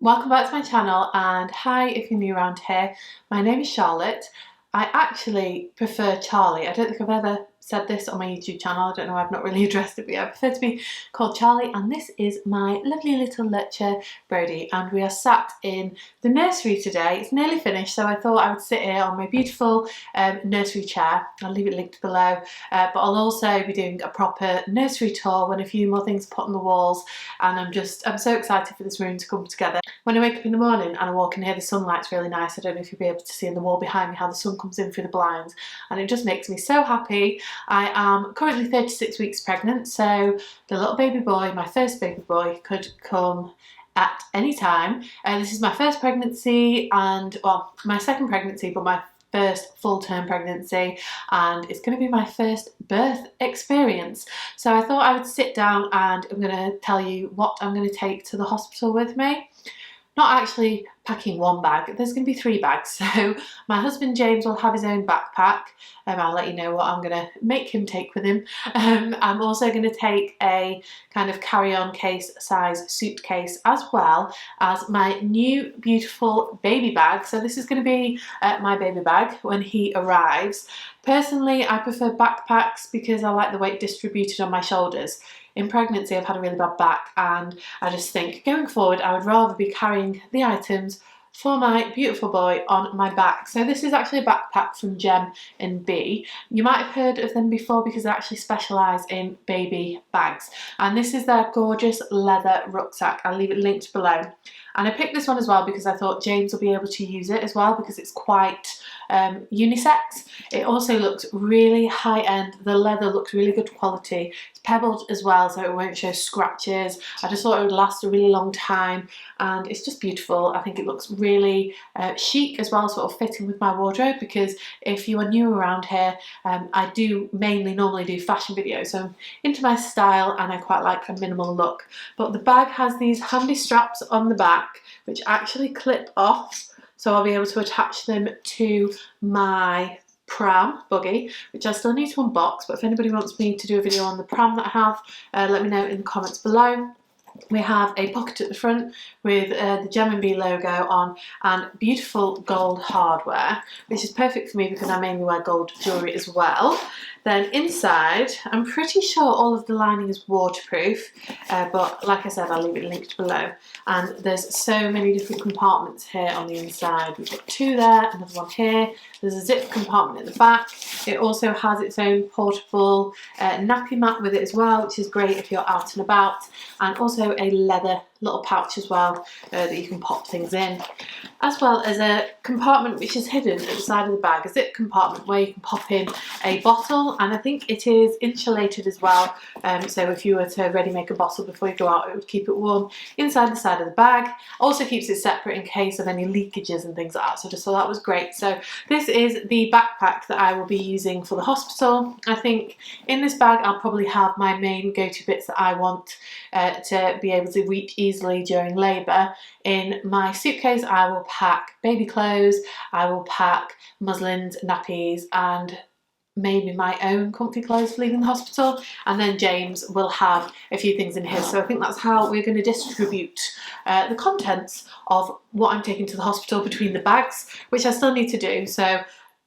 Welcome back to my channel, and hi if you're new around here. My name is Charlotte. I actually prefer Charlie. I don't think I've ever said this on my YouTube channel. I don't know, I've not really addressed it, but yeah, I prefer to be called Charlie, and this is my lovely little Lurcher Brody, and we are sat in the nursery today. It's nearly finished, so I thought I would sit here on my beautiful nursery chair. I'll leave it linked below, but I'll also be doing a proper nursery tour when a few more things are put on the walls, and I'm so excited for this room to come together. When I wake up in the morning and I walk in here, the sunlight's really nice. I don't know if you'll be able to see in the wall behind me how the sun comes in through the blinds, and it just makes me so happy. I am currently 36 weeks pregnant, so the little baby boy, my first baby boy, could come at any time. This is my first pregnancy, and well, my second pregnancy, but my first full-term pregnancy, and it's going to be my first birth experience. So I thought I would sit down and I'm going to tell you what I'm going to take to the hospital with me. Not actually packing one bag, there's going to be 3 bags. So my husband James will have his own backpack, I'll let you know what I'm going to make him take with him. I'm also going to take a kind of carry-on case size suitcase, as well as my new beautiful baby bag. So this is going to be my baby bag when he arrives. Personally, I prefer backpacks because I like the weight distributed on my shoulders. In pregnancy, I've had a really bad back, and I just think going forward I would rather be carrying the items for my beautiful boy on my back. So this is actually a backpack from JEM BEA. You might have heard of them before because they actually specialise in baby bags, and this is their gorgeous leather rucksack. I'll leave it linked below. And I picked this one as well because I thought James will be able to use it as well, because it's quite unisex. It also looks really high end. The leather looks really good quality. It's pebbled as well, so it won't show scratches. I just thought it would last a really long time, and it's just beautiful. I think it looks really chic as well, sort of fitting with my wardrobe, because if you are new around here, I do normally do fashion videos, so I'm into my style and I quite like a minimal look. But the bag has these handy straps on the back which actually clip off, so I'll be able to attach them to my pram buggy, which I still need to unbox, but if anybody wants me to do a video on the pram that I have, let me know in the comments below. We have a pocket at the front with the JEM BEA logo on, and beautiful gold hardware, which is perfect for me because I mainly wear gold jewellery as well. Then inside, I'm pretty sure all of the lining is waterproof, but like I said, I'll leave it linked below. And there's so many different compartments here on the inside. We've got 2 there, another one here. There's a zip compartment at the back. It also has its own portable nappy mat with it as well, which is great if you're out and about, and also a leather little pouch as well that you can pop things in, as well as a compartment which is hidden at the side of the bag, a zip compartment where you can pop in a bottle, and I think it is insulated as well, so if you were to ready make a bottle before you go out, it would keep it warm inside the side of the bag. Also keeps it separate in case of any leakages and things like that, so just thought that was great. So this is the backpack that I will be using for the hospital. I think in this bag I'll probably have my main go-to bits that I want to be able to reach easily during labour. In my suitcase I will pack baby clothes, I will pack muslins, nappies, and maybe my own comfy clothes for leaving the hospital, and then James will have a few things in his. So I think that's how we're going to distribute the contents of what I'm taking to the hospital between the bags, which I still need to do. So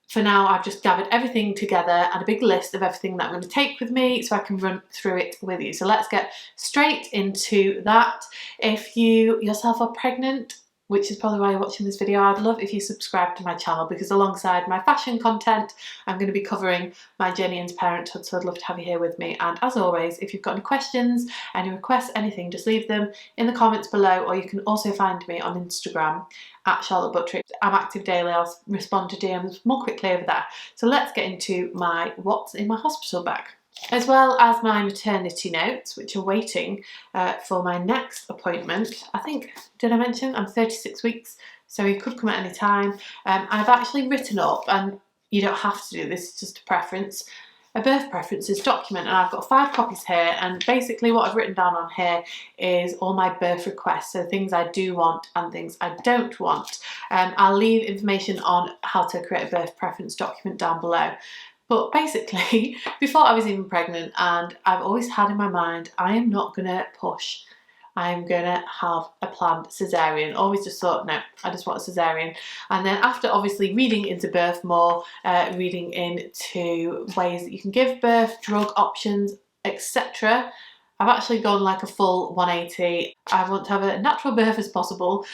for now, I've just gathered everything together and a big list of everything that I'm going to take with me so I can run through it with you. So let's get straight into that. If you yourself are pregnant, which is probably why you're watching this video, I'd love if you subscribe to my channel, because alongside my fashion content, I'm going to be covering my journey into parenthood, so I'd love to have you here with me. And as always, if you've got any questions, any requests, anything, just leave them in the comments below, or you can also find me on Instagram at Charlotte Buttrick. I'm active daily, I'll respond to DMs more quickly over there. So let's get into my what's in my hospital bag, as well as my maternity notes, which are waiting for my next appointment. I think, did I mention I'm 36 weeks, so he could come at any time. I've actually written up, and you don't have to do this, it's just a preference, a birth preferences document, and I've got 5 copies here, and basically what I've written down on here is all my birth requests, so things I do want and things I don't want. I'll leave information on how to create a birth preference document down below. But basically, before I was even pregnant, and I've always had in my mind, I am not going to push I'm gonna have a planned cesarean. Always just thought, no, I just want a cesarean. And then after obviously reading into birth more, reading into ways that you can give birth, drug options, etc., I've actually gone like a full 180. I want to have a natural birth as possible,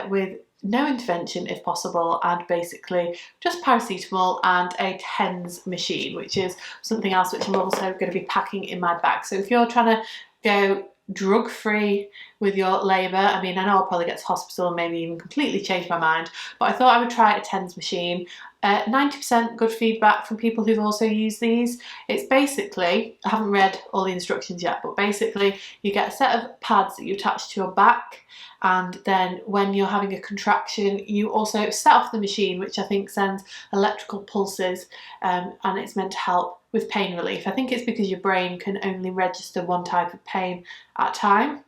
with no intervention if possible, and basically just paracetamol and a TENS machine, which is something else which I'm also going to be packing in my bag. So if you're trying to go drug-free with your labour, I mean, I know I'll probably get to hospital and maybe even completely change my mind, but I thought I would try a TENS machine. 90% good feedback from people who've also used these. It's basically, I haven't read all the instructions yet, but basically you get a set of pads that you attach to your back, and then when you're having a contraction you also set off the machine, which I think sends electrical pulses, and it's meant to help with pain relief. I think it's because your brain can only register one type of pain at a time.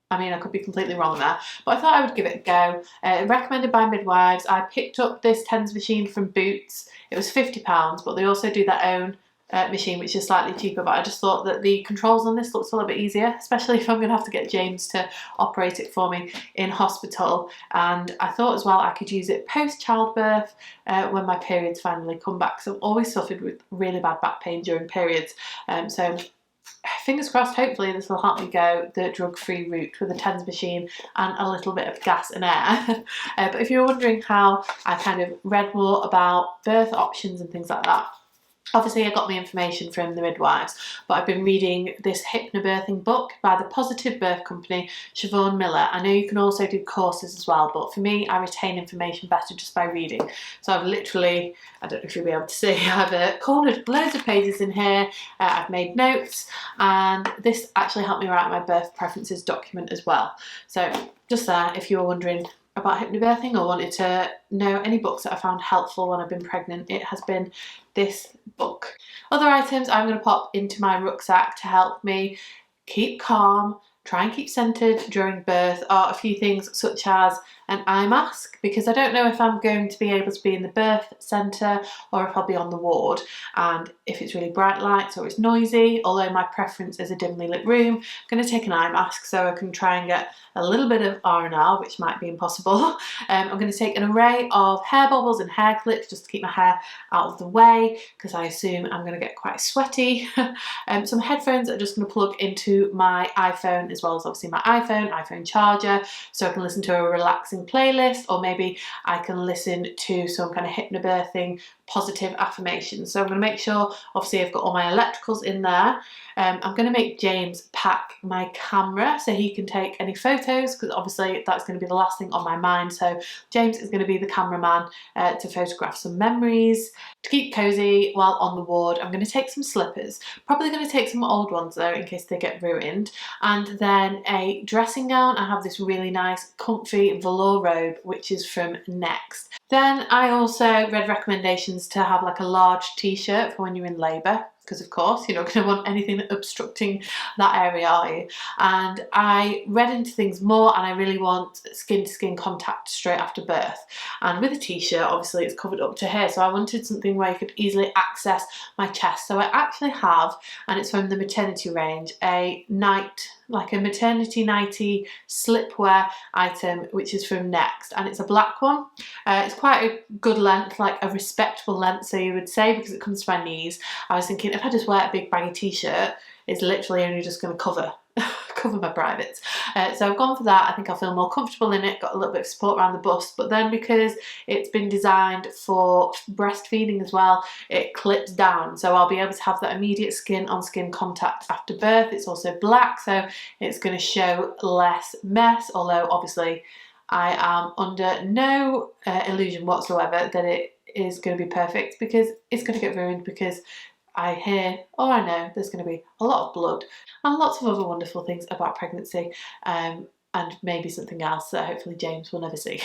I mean, I could be completely wrong there, but I thought I would give it a go. Recommended by midwives. I picked up this TENS machine from Boots. It was £50, but they also do their own machine, which is slightly cheaper, but I just thought that the controls on this looks a little bit easier, especially if I'm going to have to get James to operate it for me in hospital. And I thought as well I could use it post-childbirth, when my periods finally come back, so I've always suffered with really bad back pain during periods. So fingers crossed, hopefully this will help me go the drug-free route with a TENS machine and a little bit of gas and air. But if you're wondering how I kind of read more about birth options and things like that, obviously I got my information from the midwives, but I've been reading this hypnobirthing book by the Positive Birth Company, Siobhan Miller. I know you can also do courses as well, but for me, I retain information better just by reading. So I've literally, I don't know if you'll be able to see, I've cornered loads of pages in here, I've made notes, and this actually helped me write my birth preferences document as well. So just there, if you're wondering about hypnobirthing or wanted to know any books that I found helpful when I've been pregnant, it has been this book. Other items I'm going to pop into my rucksack to help me keep calm, try and keep centered during birth are a few things such as an eye mask, because I don't know if I'm going to be able to be in the birth centre or if I'll be on the ward, and if it's really bright lights or it's noisy, although my preference is a dimly lit room, I'm going to take an eye mask so I can try and get a little bit of R&R, which might be impossible. I'm going to take an array of hair bobbles and hair clips just to keep my hair out of the way, because I assume I'm going to get quite sweaty. Some headphones that are just going to plug into my iPhone, as well as obviously my iPhone charger, so I can listen to a relaxing playlist, or maybe I can listen to some kind of hypnobirthing positive affirmations. So I'm going to make sure, obviously I've got all my electricals in there. I'm going to make James pack my camera so he can take any photos, because obviously that's going to be the last thing on my mind. So James is going to be the cameraman to photograph some memories. To keep cosy while on the ward, I'm going to take some slippers. Probably going to take some old ones though, in case they get ruined. And then a dressing gown. I have this really nice comfy velour robe, which is from Next. Then I also read recommendations to have like a large t-shirt for when you're in labour, because of course you're not going to want anything obstructing that area, are you? And I read into things more, and I really want skin to skin contact straight after birth. And with a t-shirt, obviously it's covered up to here, so I wanted something where you could easily access my chest. So I actually have, and it's from the maternity range, a maternity nightie slipwear item, which is from Next, and it's a black one. It's quite a good length, like a respectable length, so you would say, because it comes to my knees. I was thinking if I just wear a big baggy t-shirt, it's literally only just going to cover my privates. So I've gone for that. I think I'll feel more comfortable in it, got a little bit of support around the bust, but then because it's been designed for breastfeeding as well, it clips down, so I'll be able to have that immediate skin on skin contact after birth. It's also black, so it's going to show less mess, although obviously I am under no illusion whatsoever that it is going to be perfect, because it's going to get ruined, because I hear, or I know, there's going to be a lot of blood and lots of other wonderful things about pregnancy, and maybe something else that hopefully James will never see.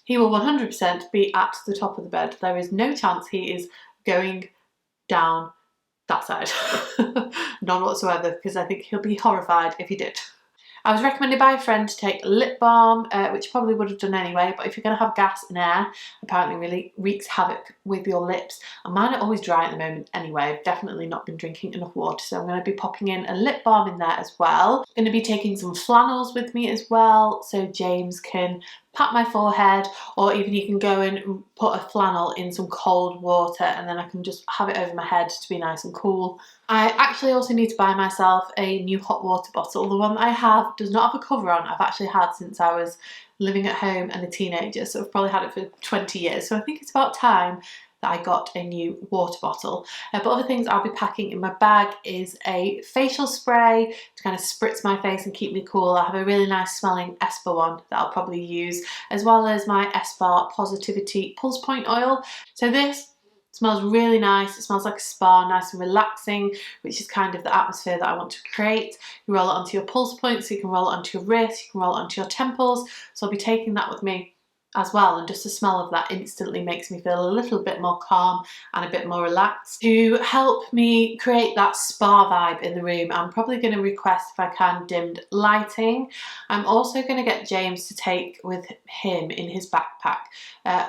He will 100% be at the top of the bed. There is no chance he is going down that side. None whatsoever, because I think he'll be horrified if he did. I was recommended by a friend to take lip balm, which probably would have done anyway, but if you're going to have gas and air, apparently really wreaks havoc with your lips. And mine are always dry at the moment anyway. I've definitely not been drinking enough water, so I'm going to be popping in a lip balm in there as well. I'm going to be taking some flannels with me as well, so James can pat my forehead, or even you can go and put a flannel in some cold water and then I can just have it over my head to be nice and cool. I actually also need to buy myself a new hot water bottle. The one that I have does not have a cover on. I've actually had since I was living at home and a teenager, so I've probably had it for 20 years. So I think it's about time that I got a new water bottle. But other things I'll be packing in my bag is a facial spray to kind of spritz my face and keep me cool. I have a really nice smelling Esper one that I'll probably use, as well as my Esper Positivity Pulse Point oil. So this smells really nice. It smells like a spa, nice and relaxing, which is kind of the atmosphere that I want to create. You roll it onto your pulse points, so you can roll it onto your wrist, you can roll it onto your temples. So I'll be taking that with me as well, and just the smell of that instantly makes me feel a little bit more calm and a bit more relaxed. To help me create that spa vibe in the room, I'm probably going to request, if I can, dimmed lighting. I'm also going to get James to take with him in his backpack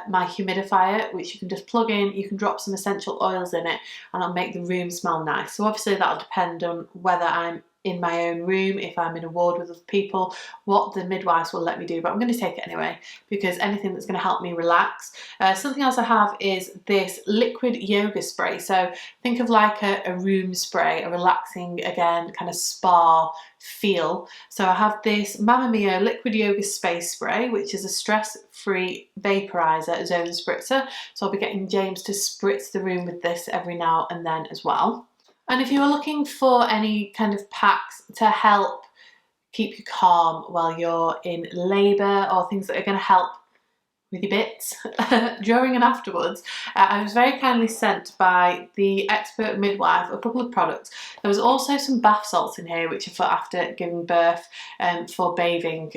my humidifier, which you can just plug in, you can drop some essential oils in it and it'll make the room smell nice. So obviously that'll depend on whether I'm in my own room, if I'm in a ward with other people, what the midwives will let me do, but I'm going to take it anyway because anything that's going to help me relax. Something else I have is this liquid yoga spray. So think of like a room spray, a relaxing, again, kind of spa feel. So I have this Mamma Mia liquid yoga space spray, which is a stress-free vaporizer zone spritzer. So I'll be getting James to spritz the room with this every now and then as well. And if you are looking for any kind of packs to help keep you calm while you're in labour, or things that are going to help with your bits during and afterwards, I was very kindly sent by the expert midwife a couple of products. There was also some bath salts in here, which are for after giving birth, for bathing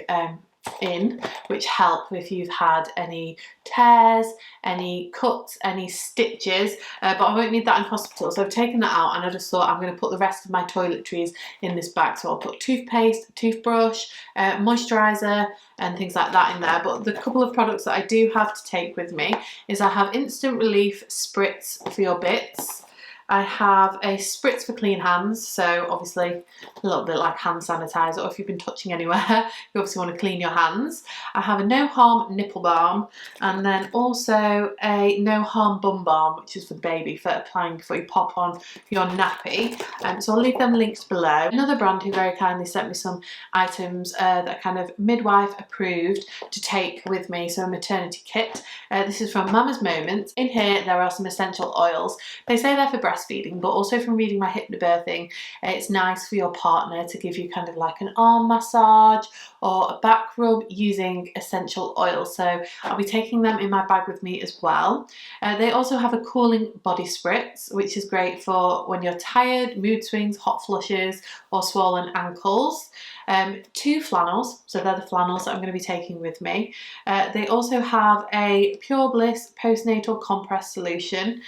in, which help if you've had any tears, any cuts, any stitches, but I won't need that in hospital, so I've taken that out and I just thought I'm going to put the rest of my toiletries in this bag. So I'll put toothpaste, toothbrush, moisturiser and things like that in there. But the couple of products that I do have to take with me is I have Instant Relief Spritz for your bits. I have a spritz for clean hands, so obviously a little bit like hand sanitizer, or if you've been touching anywhere, you obviously want to clean your hands. I have a no harm nipple balm, and then also a no harm bum balm, which is for the baby, for applying before you pop on your nappy. So I'll leave them linked below. Another brand who very kindly sent me some items that are kind of midwife approved to take with me, so a maternity kit. This is from Mama's Moments. In here there are some essential oils. They say they're for breastfeeding, but also from reading my hypnobirthing, it's nice for your partner to give you kind of like an arm massage or a back rub using essential oil. So I'll be taking them in my bag with me as well. They also have a cooling body spritz, which is great for when you're tired, mood swings, hot flushes or swollen ankles. 2 flannels, so they're the flannels that I'm going to be taking with me. They also have a Pure Bliss postnatal compress solution,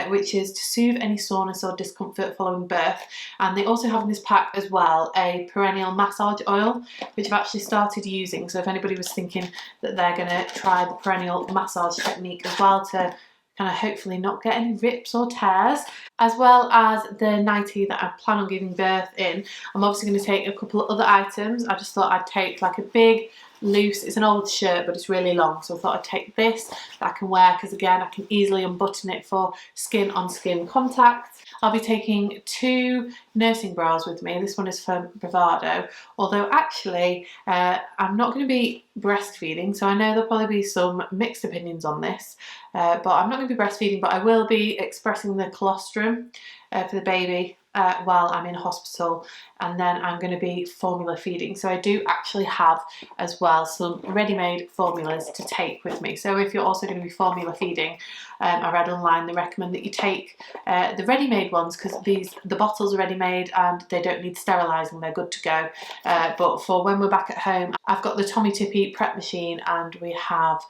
which is to soothe any soreness or discomfort following birth. And they also have in this pack as well a perennial massage oil, which I've actually started using. So if anybody was thinking that they're going to try the perennial massage technique as well to kind of hopefully not get any rips or tears, as well as the nightie that I plan on giving birth in. I'm obviously going to take a couple of other items. I just thought I'd take like a big loose, it's an old shirt but it's really long, so I thought I'd take this that I can wear because again I can easily unbutton it for skin on skin contact. I'll be taking 2 nursing bras with me. This one is from Bravado, although actually I'm not going to be breastfeeding, so I know there'll probably be some mixed opinions on this, but I'm not going to be breastfeeding, but I will be expressing the colostrum for the baby while I'm in hospital, and then I'm going to be formula feeding. So I do actually have as well some ready-made formulas to take with me. So if you're also going to be formula feeding, I read online they recommend that you take the ready-made ones because the bottles are ready-made and they don't need sterilising, they're good to go. But for when we're back at home, I've got the Tommy Tippy prep machine and we have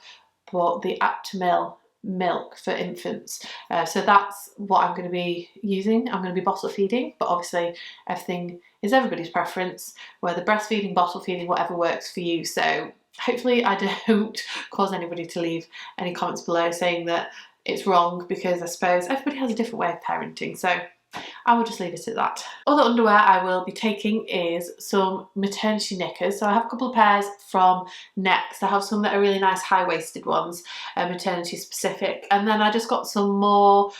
bought the Aptamil milk for infants. So that's what I'm going to be using. I'm going to be bottle feeding, but obviously everything is everybody's preference, whether breastfeeding, bottle feeding, whatever works for you. So hopefully I don't cause anybody to leave any comments below saying that it's wrong, because I suppose everybody has a different way of parenting. So I will just leave it at that. Other underwear I will be taking is some maternity knickers. So I have a couple of pairs from Next. I have some that are really nice high-waisted ones, maternity specific. And then I just got some more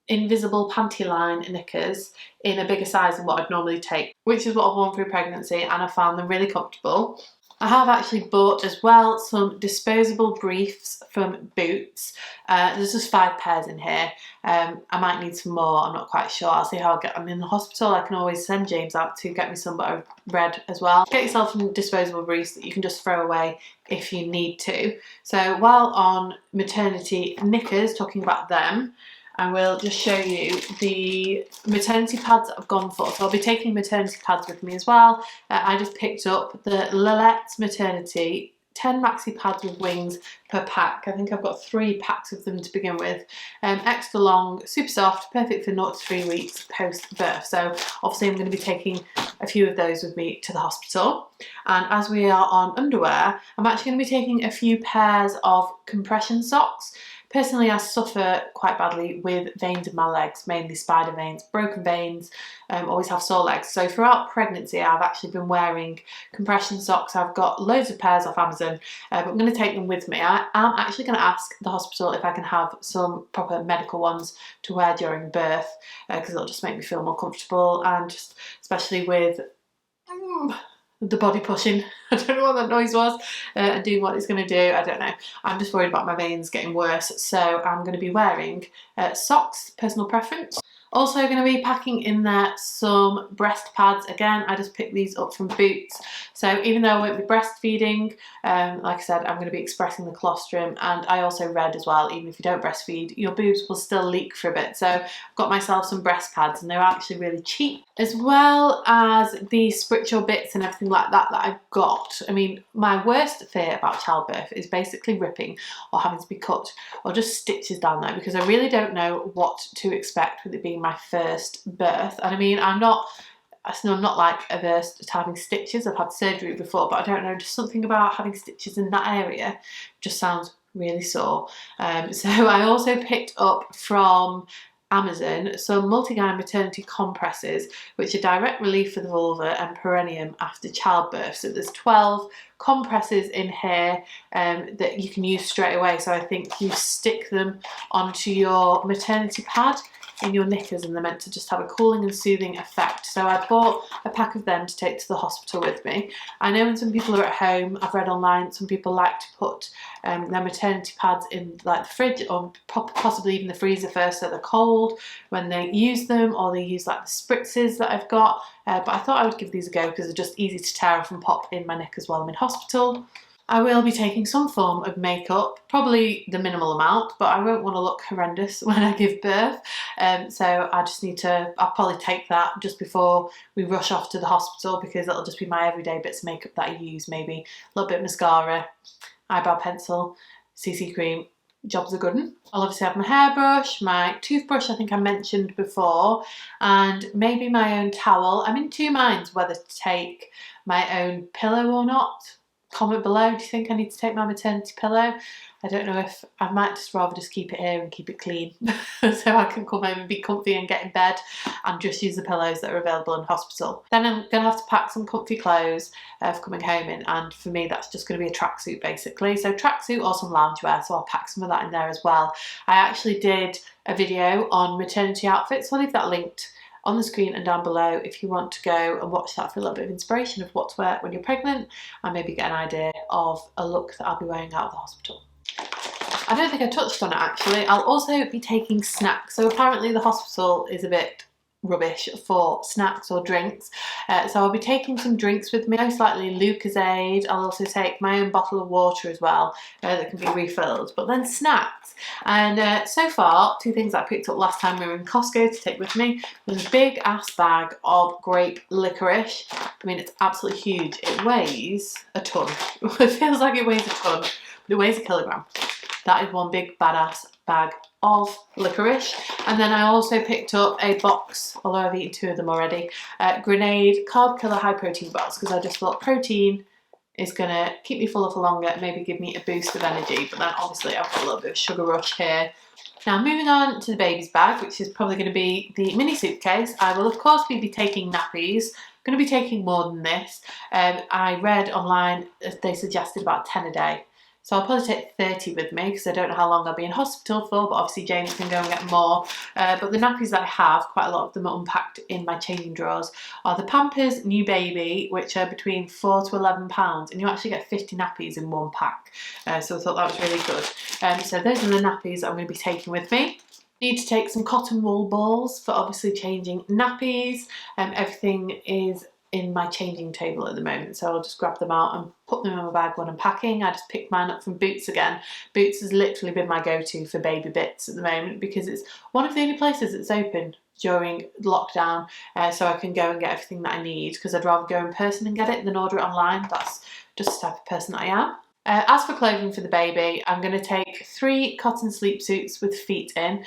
invisible panty line knickers in a bigger size than what I'd normally take, which is what I've worn through pregnancy, and I found them really comfortable. I have actually bought as well some disposable briefs from Boots. There's just 5 pairs in here. I might need some more, I'm not quite sure. I'll see how I get them in the hospital. I can always send James out to get me some, but I've read as well. Get yourself some disposable briefs that you can just throw away if you need to. So while on maternity knickers, talking about them, I will just show you the maternity pads that I've gone for. So I'll be taking maternity pads with me as well. I just picked up the Lillette's Maternity 10 maxi pads with wings per pack. I think I've got 3 packs of them to begin with. Extra long, super soft, perfect for 0 to 3 weeks post birth. So obviously I'm going to be taking a few of those with me to the hospital. And as we are on underwear, I'm actually going to be taking a few pairs of compression socks. Personally, I suffer quite badly with veins in my legs, mainly spider veins, broken veins, always have sore legs. So throughout pregnancy, I've actually been wearing compression socks. I've got loads of pairs off Amazon, but I'm going to take them with me. I am actually going to ask the hospital if I can have some proper medical ones to wear during birth, because it'll just make me feel more comfortable, and just especially with the body pushing. I don't know what that noise was, and doing what it's going to do, I don't know. I'm just worried about my veins getting worse, so I'm going to be wearing socks, personal preference. Also going to be packing in there some breast pads. Again, I just picked these up from Boots. So even though I won't be breastfeeding, like I said, I'm going to be expressing the colostrum, and I also read as well, even if you don't breastfeed, your boobs will still leak for a bit. So I've got myself some breast pads, and they're actually really cheap, as well as the spritz bits and everything like that that I've got. I mean, my worst fear about childbirth is basically ripping or having to be cut or just stitches down there, because I really don't know what to expect with it being my first birth. And I mean, I'm not like averse to having stitches. I've had surgery before, but I don't know, just something about having stitches in that area just sounds really sore. So I also picked up from Amazon some multi-guide maternity compresses, which are direct relief for the vulva and perineum after childbirth. So there's 12 compresses in here that you can use straight away. So I think you stick them onto your maternity pad in your knickers, and they're meant to just have a cooling and soothing effect. So I bought a pack of them to take to the hospital with me. I know when some people are at home, I've read online, some people like to put their maternity pads in like the fridge or possibly even the freezer first, so they're cold when they use them, or they use like the spritzes that I've got. But I thought I would give these a go because they're just easy to tear off and pop in my knickers while I'm in hospital. I will be taking some form of makeup, probably the minimal amount, but I won't want to look horrendous when I give birth. So I just need to, I'll probably take that just before we rush off to the hospital, because it'll just be my everyday bits of makeup that I use. Maybe a little bit of mascara, eyebrow pencil, CC cream, job's a good one. I'll obviously have my hairbrush, my toothbrush I think I mentioned before, and maybe my own towel. I'm in 2 minds whether to take my own pillow or not. Comment below, do you think I need to take my maternity pillow? I don't know, if I might just rather just keep it here and keep it clean so I can come home and be comfy and get in bed and just use the pillows that are available in hospital. Then I'm going to have to pack some comfy clothes for coming home in, and for me that's just going to be a tracksuit basically. So tracksuit or some loungewear, so I'll pack some of that in there as well. I actually did a video on maternity outfits, so I'll leave that linked on the screen and down below if you want to go and watch that for a little bit of inspiration of what to wear when you're pregnant, and maybe get an idea of a look that I'll be wearing out of the hospital. I don't think I touched on it actually. I'll also be taking snacks. So apparently the hospital is a bit rubbish for snacks or drinks, so I'll be taking some drinks with me, most likely Lucozade. I'll also take my own bottle of water as well that can be refilled, but then snacks. And so far, 2 things I picked up last time we were in Costco to take with me was a big ass bag of grape licorice. I mean, it's absolutely huge. It weighs a ton. It feels like it weighs a ton, but it weighs a kilogram. that is one big badass bag of licorice. And then I also picked up a box, although I've eaten 2 of them already, Grenade Carb Killer High Protein Bars, because I just thought protein is going to keep me fuller for longer, maybe give me a boost of energy. But then obviously I've got a little bit of sugar rush here. Now moving on to the baby's bag, which is probably going to be the mini suitcase. I will of course be taking nappies. I'm going to be taking more than this. I read online they suggested about 10 a day. So I'll probably take 30 with me because I don't know how long I'll be in hospital for, but obviously James can go and get more. But the nappies that I have, quite a lot of them are unpacked in my changing drawers, are the Pampers New Baby, which are between £4 to £11, and you actually get 50 nappies in one pack. So I thought that was really good. So those are the nappies I'm going to be taking with me. Need to take some cotton wool balls for obviously changing nappies. Everything is in my changing table at the moment, so I'll just grab them out and put them in my bag when I'm packing. I just picked mine up from Boots again. Boots has literally been my go-to for baby bits at the moment because it's one of the only places that's open during lockdown, so I can go and get everything that I need, because I'd rather go in person and get it than order it online. That's just the type of person that I am. As for clothing for the baby, I'm going to take 3 cotton sleep suits with feet in.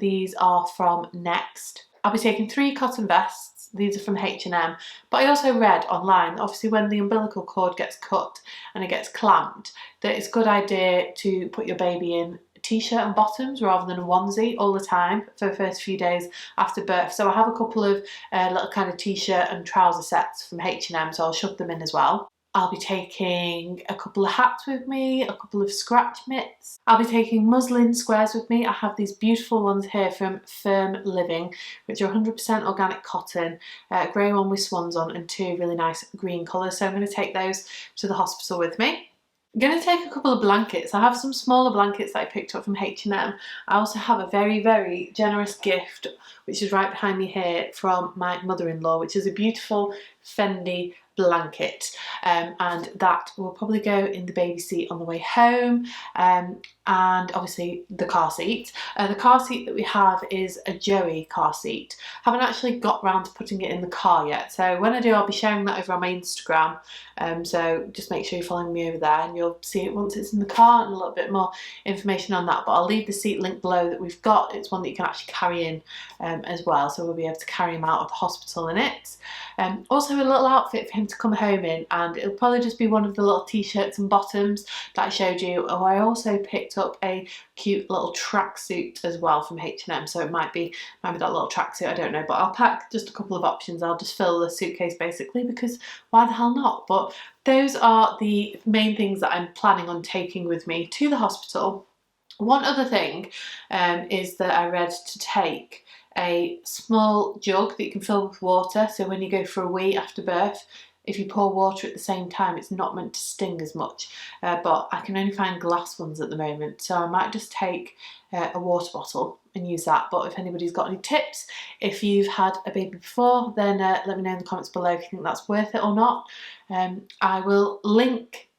These are from Next. I'll be taking 3 cotton vests. These are from H&M, but I also read online, obviously when the umbilical cord gets cut and it gets clamped, that it's a good idea to put your baby in a t-shirt and bottoms rather than a onesie all the time for the first few days after birth. So I have a couple of little kind of t-shirt and trouser sets from H&M, so I'll shove them in as well. I'll be taking a couple of hats with me, a couple of scratch mitts. I'll be taking muslin squares with me. I have these beautiful ones here from Firm Living, which are 100% organic cotton, a grey one with swans on and 2 really nice green colours. So I'm going to take those to the hospital with me. I'm going to take a couple of blankets. I have some smaller blankets that I picked up from H&M. I also have a very, very generous gift, which is right behind me here, from my mother-in-law, which is a beautiful Fendi blanket, and that will probably go in the baby seat on the way home, and obviously the car seat. The car seat that we have is a Joey car seat. Haven't actually got round to putting it in the car yet, so when I do I'll be sharing that over on my Instagram, so just make sure you're following me over there and you'll see it once it's in the car and a little bit more information on that. But I'll leave the seat link below that we've got. It's one that you can actually carry in as well, so we'll be able to carry him out of the hospital in it. Also a little outfit for him to come home in, and it'll probably just be one of the little t-shirts and bottoms that I showed you. Oh, I also picked up a cute little tracksuit as well from H&M, so it might be that little tracksuit, I don't know, but I'll pack just a couple of options. I'll just fill the suitcase basically, because why the hell not? But those are the main things that I'm planning on taking with me to the hospital. One other thing is that I read to take a small jug that you can fill with water, so when you go for a wee after birth, if you pour water at the same time, it's not meant to sting as much, but I can only find glass ones at the moment, so I might just take a water bottle and use that. But if anybody's got any tips, if you've had a baby before, then let me know in the comments below if you think that's worth it or not. I will link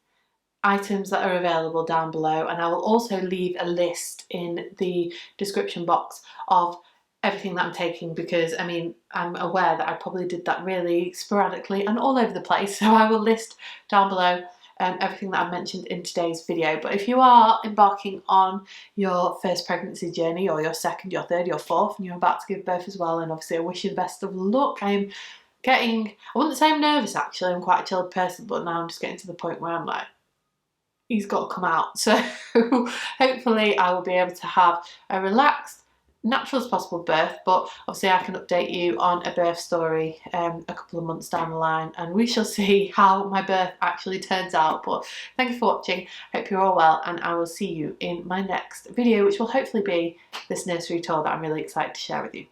items that are available down below, and I will also leave a list in the description box of everything that I'm taking, because I mean, I'm aware that I probably did that really sporadically and all over the place, so I will list down below everything that I mentioned in today's video. But if you are embarking on your first pregnancy journey, or your second, your third, your fourth, and you're about to give birth as well, and obviously I wish you the best of luck. I'm getting, I wouldn't say I'm nervous actually, I'm quite a chilled person, but now I'm just getting to the point where I'm like, he's got to come out. So hopefully I will be able to have a relaxed, natural as possible birth, but obviously I can update you on a birth story a couple of months down the line, and we shall see how my birth actually turns out. But thank you for watching, hope you're all well, and I will see you in my next video, which will hopefully be this nursery tour that I'm really excited to share with you.